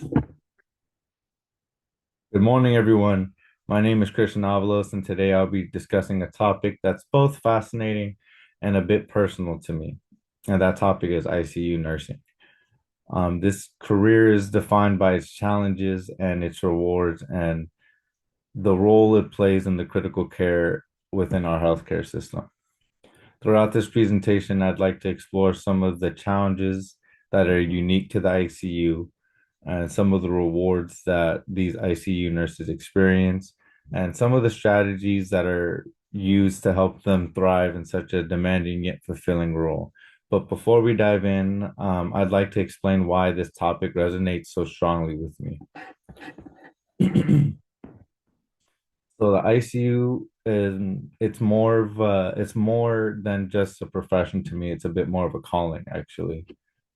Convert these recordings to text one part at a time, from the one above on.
Good morning, everyone. My name is Christian Avalos, and today I'll be discussing a topic that's both fascinating and a bit personal to me. And that topic is ICU nursing. This career is defined by its challenges and its rewards and the role it plays in the critical care within our healthcare system. Throughout this presentation, I'd like to explore some of the challenges that are unique to the ICU and some of the rewards that these ICU nurses experience, and some of the strategies that are used to help them thrive in such a demanding yet fulfilling role. But before we dive in, I'd like to explain why this topic resonates so strongly with me. So the ICU is it's more than just a profession to me. It's a bit more of a calling, actually.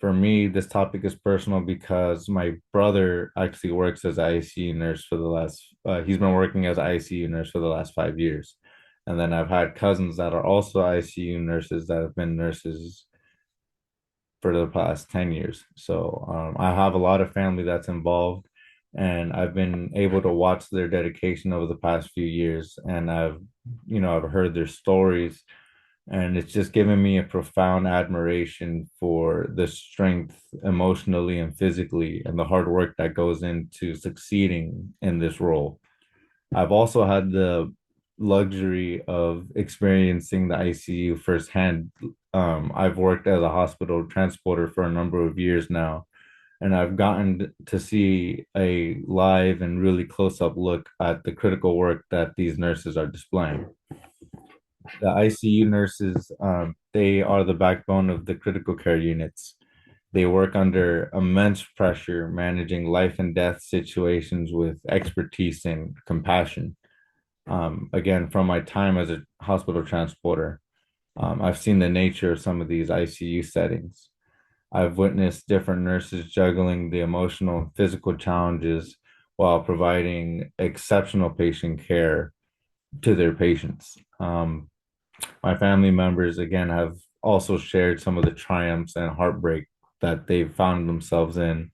For me, this topic is personal because my brother actually works as an ICU nurse for the last he's been working as an ICU nurse for the last 5 years. And then I've had cousins that are also ICU nurses that have been nurses for the past 10 years. So I have a lot of family that's involved, and I've been able to watch their dedication over the past few years. And I've heard their stories, and it's just given me a profound admiration for the strength emotionally and physically and the hard work that goes into succeeding in this role. I've also had the luxury of experiencing the ICU firsthand. I've worked as a hospital transporter for a number of years now, and I've gotten to see a live and really close up look at the critical work that these nurses are displaying. The ICU nurses, they are the backbone of the critical care units. They work under immense pressure, managing life and death situations with expertise and compassion. Again, from my time as a hospital transporter, I've seen the nature of some of these ICU settings. I've witnessed different nurses juggling the emotional and physical challenges while providing exceptional patient care to their patients. My family members, again, have also shared some of the triumphs and heartbreak that they've found themselves in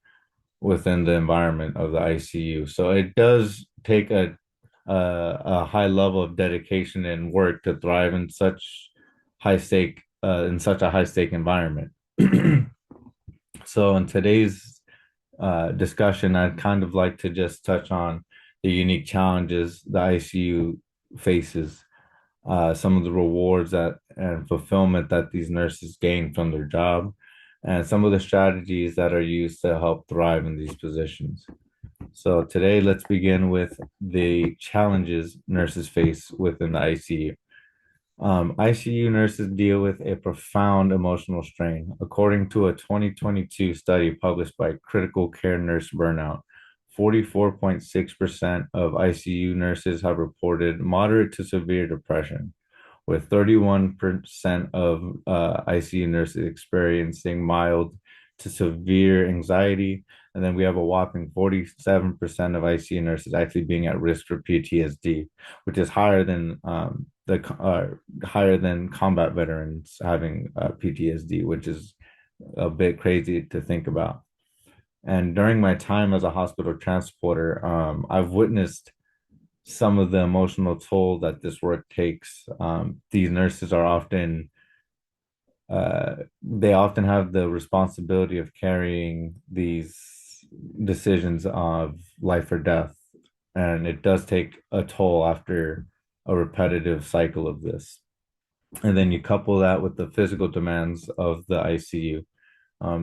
within the environment of the ICU. So it does take a high level of dedication and work to thrive in such a high stake environment. So in today's discussion, I'd kind of like to just touch on the unique challenges the ICU faces, some of the rewards that and fulfillment that these nurses gain from their job, and some of the strategies that are used to help thrive in these positions. So today, let's begin with the challenges nurses face within the ICU. ICU nurses deal with a profound emotional strain. According to a 2022 study published by Critical Care Nurse Burnout, 44.6% of ICU nurses have reported moderate to severe depression, with 31% of ICU nurses experiencing mild to severe anxiety. And then we have a whopping 47% of ICU nurses actually being at risk for PTSD, which is higher than combat veterans having PTSD, which is a bit crazy to think about. And during my time as a hospital transporter, I've witnessed some of the emotional toll that this work takes. These nurses are they often have the responsibility of carrying these decisions of life or death. And it does take a toll after a repetitive cycle of this. And then you couple that with the physical demands of the ICU.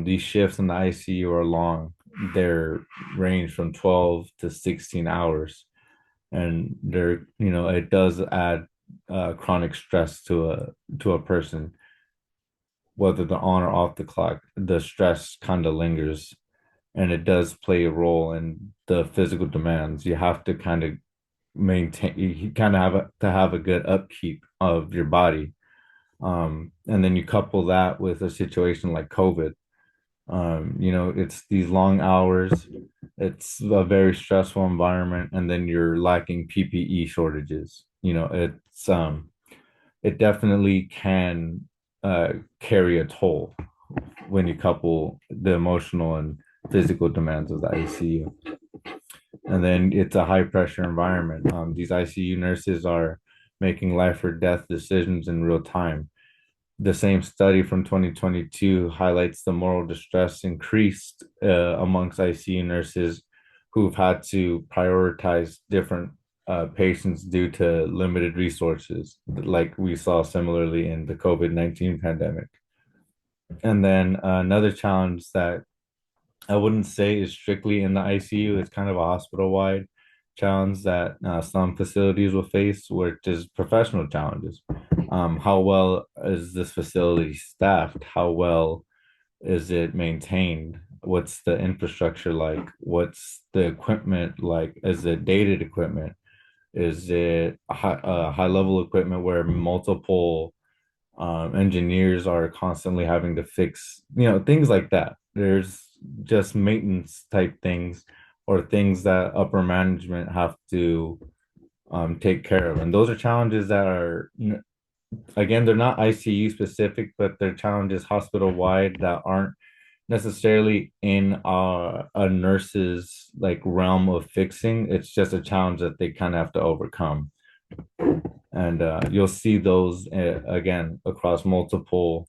These shifts in the ICU are long. They're range from 12 to 16 hours. And it does add chronic stress to a person, whether they're on or off the clock. The stress kind of lingers, and it does play a role in the physical demands. You have to kind of you kind of to have a good upkeep of your body. And then you couple that with a situation like COVID. It's these long hours, it's a very stressful environment, and then you're lacking PPE shortages. It definitely can carry a toll when you couple the emotional and physical demands of the ICU. And then it's a high pressure environment. These ICU nurses are making life or death decisions in real time. The same study from 2022 highlights the moral distress increased amongst ICU nurses who've had to prioritize different patients due to limited resources, like we saw similarly in the COVID-19 pandemic. And then another challenge that I wouldn't say is strictly in the ICU. It's kind of a hospital-wide challenge that some facilities will face, which is professional challenges. How well is this facility staffed? How well is it maintained? What's the infrastructure like? What's the equipment like? Is it dated equipment? Is it high level equipment where multiple engineers are constantly having to fix, things like that. There's just maintenance type things or things that upper management have to take care of. And those are challenges that are, again, they're not ICU specific, but they're challenges hospital wide that aren't necessarily in a nurse's like realm of fixing. It's just a challenge that they kind of have to overcome. And you'll see those again across multiple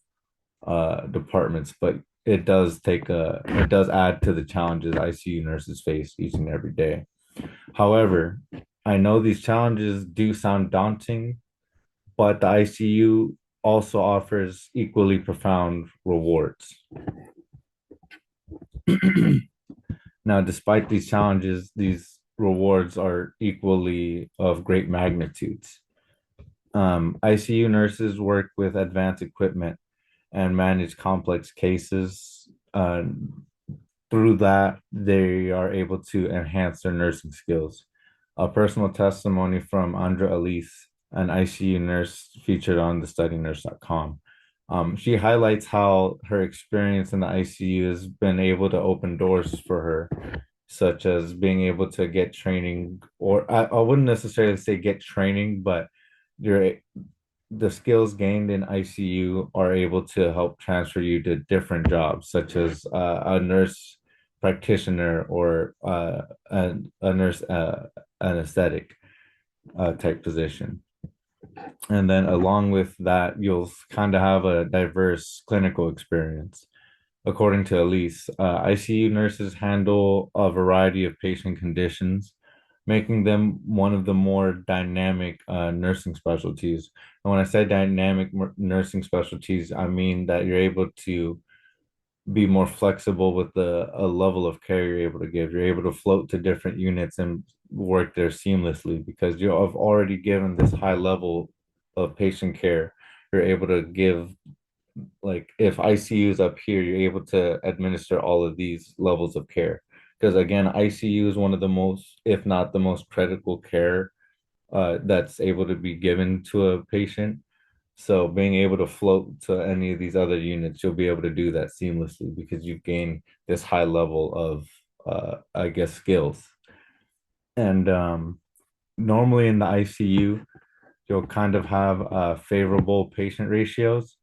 departments, but it does add to the challenges ICU nurses face each and every day. However, I know these challenges do sound daunting, but the ICU also offers equally profound rewards. Now, despite these challenges, these rewards are equally of great magnitudes. ICU nurses work with advanced equipment and manage complex cases. Through that, they are able to enhance their nursing skills. A personal testimony from Andra Elise, an ICU nurse featured on thestudynurse.com. She highlights how her experience in the ICU has been able to open doors for her, such as being able to get training, or I wouldn't necessarily say get training, but you're the skills gained in ICU are able to help transfer you to different jobs, such as a nurse practitioner or a nurse anesthetic type position. And then along with that, you'll kind of have a diverse clinical experience. According to Elise, ICU nurses handle a variety of patient conditions, making them one of the more dynamic nursing specialties. And when I say dynamic nursing specialties, I mean that you're able to be more flexible with the a level of care you're able to give. You're able to float to different units and work there seamlessly because you have already given this high level of patient care. You're able to give, like, if ICU is up here, you're able to administer all of these levels of care. Because again, ICU is one of the most, if not the most critical care that's able to be given to a patient. So being able to float to any of these other units, you'll be able to do that seamlessly because you've gained this high level of, I guess, skills. And normally in the ICU, you'll kind of have favorable patient ratios.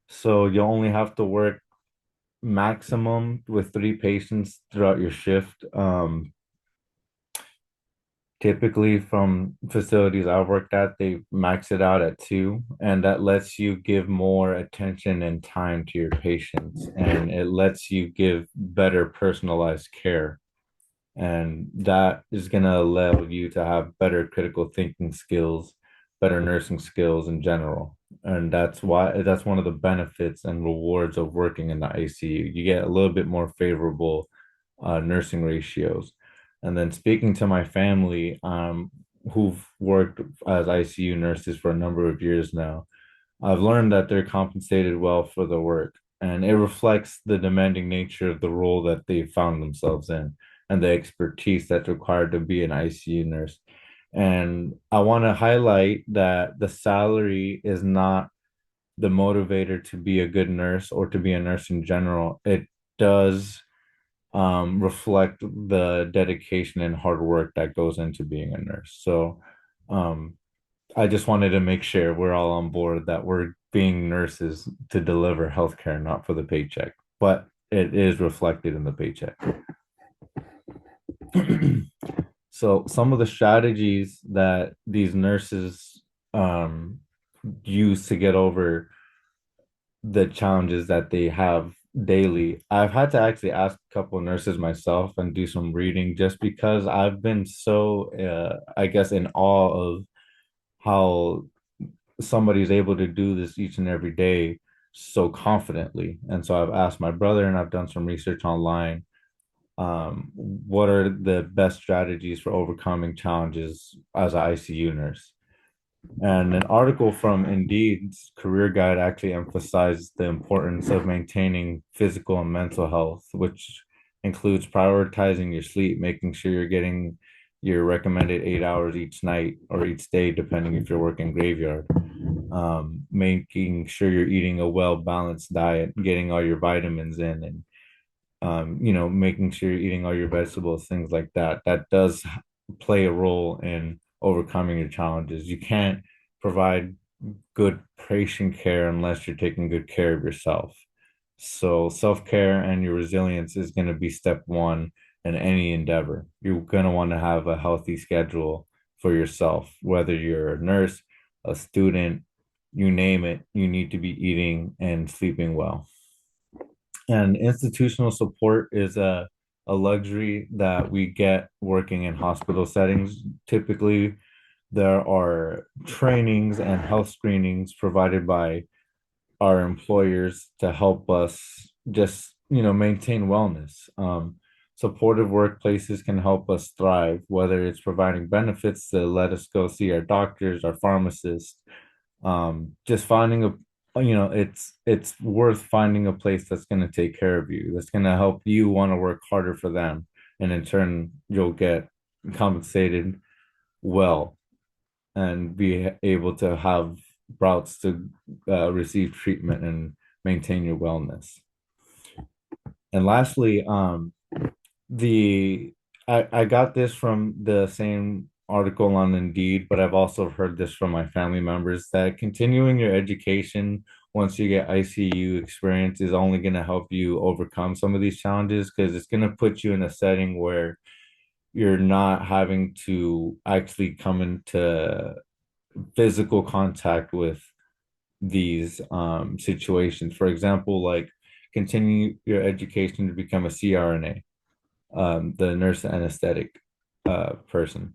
So you'll only have to work maximum with three patients throughout your shift. Typically, from facilities I've worked at, they max it out at two, and that lets you give more attention and time to your patients, and it lets you give better personalized care. And that is going to allow you to have better critical thinking skills, better nursing skills in general. And that's one of the benefits and rewards of working in the ICU. You get a little bit more favorable nursing ratios. And then speaking to my family, who've worked as ICU nurses for a number of years now, I've learned that they're compensated well for the work, and it reflects the demanding nature of the role that they found themselves in and the expertise that's required to be an ICU nurse. And I want to highlight that the salary is not the motivator to be a good nurse or to be a nurse in general. It does reflect the dedication and hard work that goes into being a nurse. So um, I just wanted to make sure we're all on board that we're being nurses to deliver healthcare, not for the paycheck. But it is reflected in the paycheck. So some of the strategies that these nurses um, use to get over the challenges that they have daily. I've had to actually ask a couple of nurses myself and do some reading just because I've been so, I guess, in awe of how somebody's able to do this each and every day so confidently. And so I've asked my brother and I've done some research online. What are the best strategies for overcoming challenges as an ICU nurse? And an article from Indeed's career guide actually emphasized the importance of maintaining physical and mental health, which includes prioritizing your sleep, making sure you're getting your recommended 8 hours each night or each day, depending if you're working graveyard. Making sure you're eating a well balanced diet, getting all your vitamins in, and making sure you're eating all your vegetables, things like that. That does play a role in overcoming your challenges. You can't provide good patient care unless you're taking good care of yourself. So self-care and your resilience is going to be step one in any endeavor. You're going to want to have a healthy schedule for yourself, whether you're a nurse, a student, you name it, you need to be eating and sleeping well. And institutional support is a luxury that we get working in hospital settings. Typically, there are trainings and health screenings provided by our employers to help us just, maintain wellness. Supportive workplaces can help us thrive, whether it's providing benefits to let us go see our doctors, our pharmacists, just finding it's worth finding a place that's going to take care of you, that's going to help you want to work harder for them, and in turn you'll get compensated well and be able to have routes to receive treatment and maintain your wellness. And lastly, the I got this from the same article on Indeed, but I've also heard this from my family members that continuing your education once you get ICU experience is only going to help you overcome some of these challenges because it's going to put you in a setting where you're not having to actually come into physical contact with these situations. For example, like continue your education to become a CRNA, the nurse anesthetic person.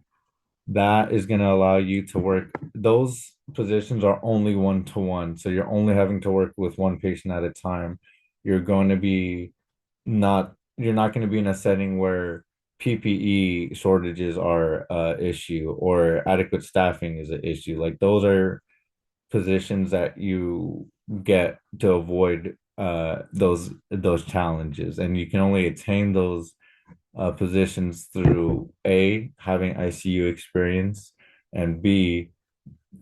That is going to allow you to work. Those positions are only one to one. So you're only having to work with one patient at a time. You're going to be you're not going to be in a setting where PPE shortages are a issue or adequate staffing is an issue. Like those are positions that you get to avoid those challenges, and you can only attain those positions through A, having ICU experience, and B,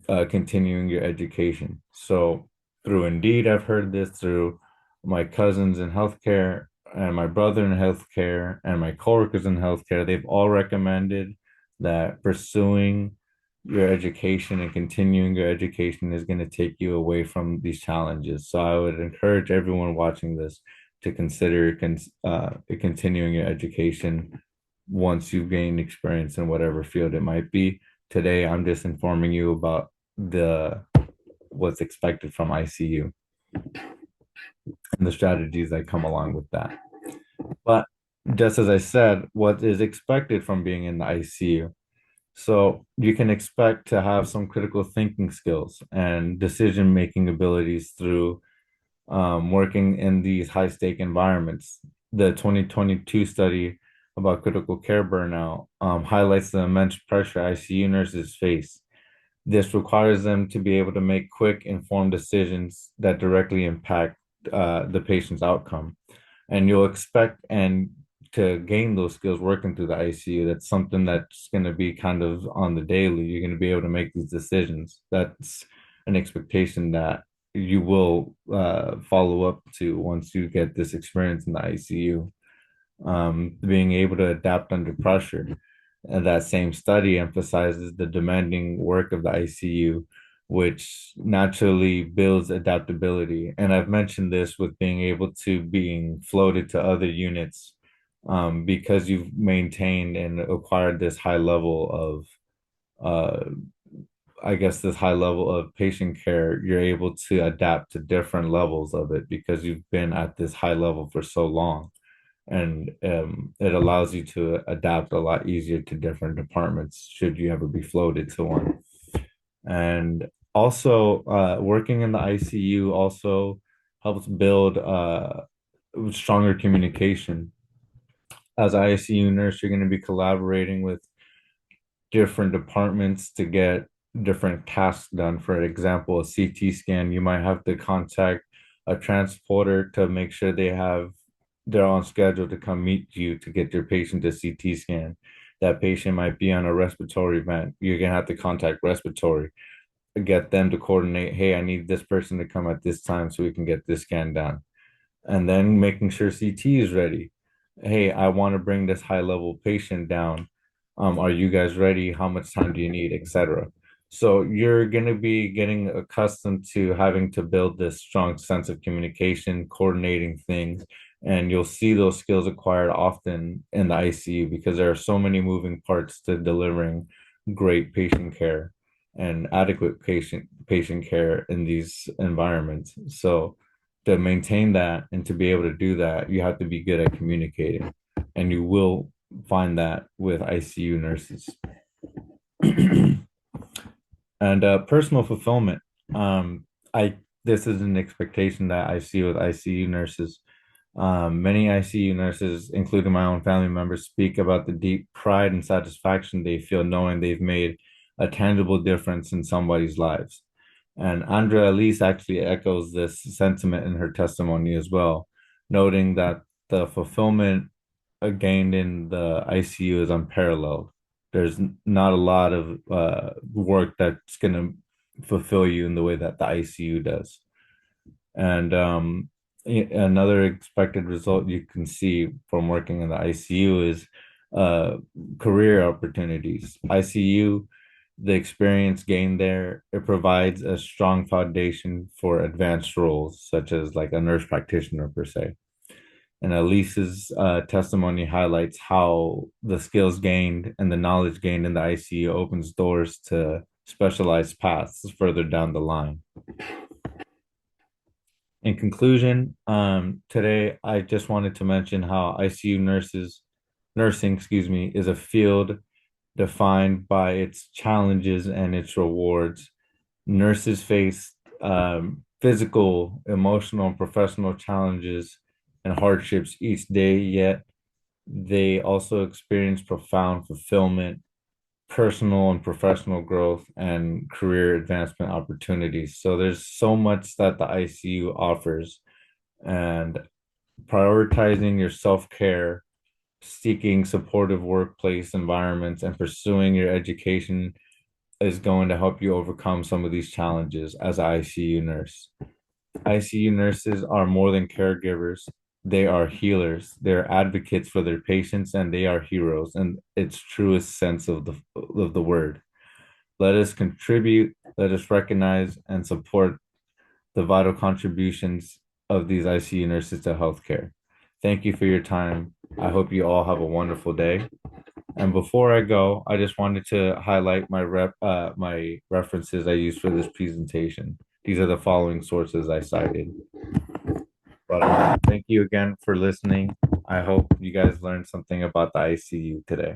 continuing your education. So through Indeed, I've heard this through my cousins in healthcare and my brother in healthcare and my coworkers in healthcare. They've all recommended that pursuing your education and continuing your education is going to take you away from these challenges. So I would encourage everyone watching this to consider continuing your education once you gain experience in whatever field it might be. Today, I'm just informing you about the what's expected from ICU and the strategies that come along with that. But just as I said, what is expected from being in the ICU? So you can expect to have some critical thinking skills and decision making abilities through working in these high stake environments. The 2022 study about critical care burnout highlights the immense pressure ICU nurses face. This requires them to be able to make quick, informed decisions that directly impact the patient's outcome. And you'll expect and to gain those skills working through the ICU. That's something that's going to be kind of on the daily. You're going to be able to make these decisions. That's an expectation that you will follow up to once you get this experience in the ICU. Being able to adapt under pressure. And that same study emphasizes the demanding work of the ICU which naturally builds adaptability. And I've mentioned this with being able to being floated to other units, because you've maintained and acquired this high level of I guess this high level of patient care, you're able to adapt to different levels of it because you've been at this high level for so long. And it allows you to adapt a lot easier to different departments should you ever be floated to one. And also, working in the ICU also helps build stronger communication. As an ICU nurse, you're going to be collaborating with different departments to get different tasks done. For example, a CT scan, you might have to contact a transporter to make sure they're on schedule to come meet you to get your patient a CT scan. That patient might be on a respiratory vent. You're gonna have to contact respiratory, get them to coordinate, hey, I need this person to come at this time so we can get this scan done, and then making sure CT is ready. Hey, I want to bring this high level patient down. Are you guys ready? How much time do you need, etc. So you're going to be getting accustomed to having to build this strong sense of communication, coordinating things, and you'll see those skills acquired often in the ICU because there are so many moving parts to delivering great patient care and adequate patient care in these environments. So to maintain that and to be able to do that, you have to be good at communicating. And you will find that with ICU nurses. And personal fulfillment. I This is an expectation that I see with ICU nurses. Many ICU nurses, including my own family members, speak about the deep pride and satisfaction they feel knowing they've made a tangible difference in somebody's lives. And Andrea Elise actually echoes this sentiment in her testimony as well, noting that the fulfillment gained in the ICU is unparalleled. There's not a lot of work that's going to fulfill you in the way that the ICU does. And another expected result you can see from working in the ICU is uh, career opportunities. ICU, the experience gained there, it provides a strong foundation for advanced roles, such as like a nurse practitioner per se. And Elise's testimony highlights how the skills gained and the knowledge gained in the ICU opens doors to specialized paths further down the line. In conclusion, today I just wanted to mention how nursing, excuse me, is a field defined by its challenges and its rewards. Nurses face physical, emotional, and professional challenges and hardships each day, yet they also experience profound fulfillment, personal and professional growth, and career advancement opportunities. So there's so much that the ICU offers, and prioritizing your self-care, seeking supportive workplace environments, and pursuing your education is going to help you overcome some of these challenges as an ICU nurse. ICU nurses are more than caregivers. They are healers. They're advocates for their patients and they are heroes in its truest sense of the word. Let us contribute, let us recognize and support the vital contributions of these ICU nurses to healthcare. Thank you for your time. I hope you all have a wonderful day. And before I go, I just wanted to highlight my references I used for this presentation. These are the following sources I cited. But thank you again for listening. I hope you guys learned something about the ICU today.